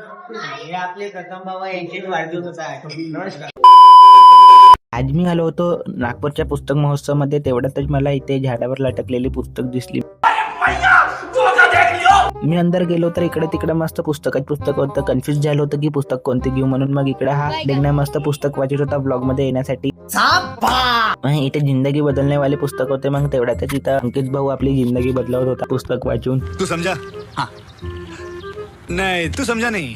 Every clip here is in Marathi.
हे आपले प्रथम बाबा यांचेच वाढदिवस आहे. नमस्कार. आज मी आलो होतो नागपूरच्या पुस्तक महोत्सव मध्ये, तेवढ्यातच मला इथे झाडावर लटकलेली पुस्तक दिसली. मी अंदर गेलो तर इकडे तिकडे मस्त पुस्तक होतं. कन्फ्युज झालो होतं की पुस्तक कोणते घेऊ म्हणून. मग इकडे हा डेंगण्या मस्त पुस्तक वाचत होता ब्लॉग मध्ये येण्यासाठी. इथे जिंदगी बदलने वाले पुस्तक होते. मग तेवढ्यातच इथं अंकित भाऊ आपली जिंदगी बदलवत होता पुस्तक वाचून. तू समझा? नाही तू समझा नाही.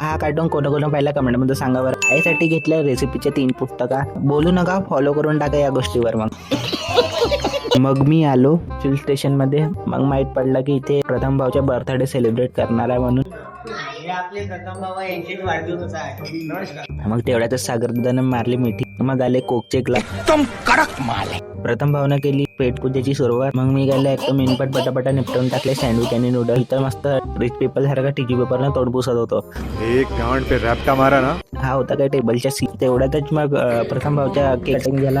हा कार्टून कोणा पाहिला कमेंट मध्ये सांगा बरं. आईसाठी घेतल्या रेसिपीच्या 3 पुस्तका. बोलू नका, फॉलो करून टाका या गोष्टीवर. मग मी आलो हिल स्टेशन मध्ये. मग माहित पडलं की इथे प्रथम भाऊच्या बर्थडे सेलिब्रेट करणार आहे म्हणून. हे आपले प्रथम बाबा यांचेच वाढदिवस आहे. नमस्कार. मग तेवढ्यातच सागरदादानं मारली मिठी. मग आले कोकचे ग्लास. कडक माल आहे. प्रथम भावना केली पेट पूजेची सुरुवात. मग मी गेले एक मिनपट पटापटा निपटवून टाकले सँडविच आणि नूडल. इथं मस्त रिच पेपर सारखा टिश्यू पेपरनं तोड पुसत होतो. एक गांड पे रैप का मारा ना. हा होता काय टेबलच्या सीट. तेवढ्यातच मग प्रथम भाऊच्या केक कटिंग झाला.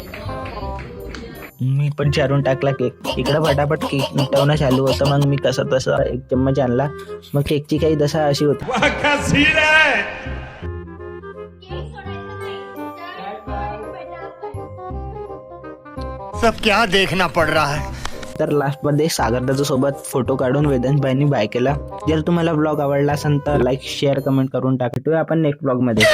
मी पण चारून टाकला केक. इकडं फटाफट केक निपटवणं चालू होतं. मग मी कसं तसं 1 चम्मच आणला. मग केकची काही दशा अशी होती. सब क्या देखना पड़ रहा है. तर लास्ट मध्ये सागरदाच्या सोबत फोटो काढून वेदांत भाईंनी बाय केला. जर तुम्हाला ब्लॉग आवडला असेल तर लाईक शेअर कमेंट करून टाका. भेटूया आपण नेक्स्ट ब्लॉग मध्ये.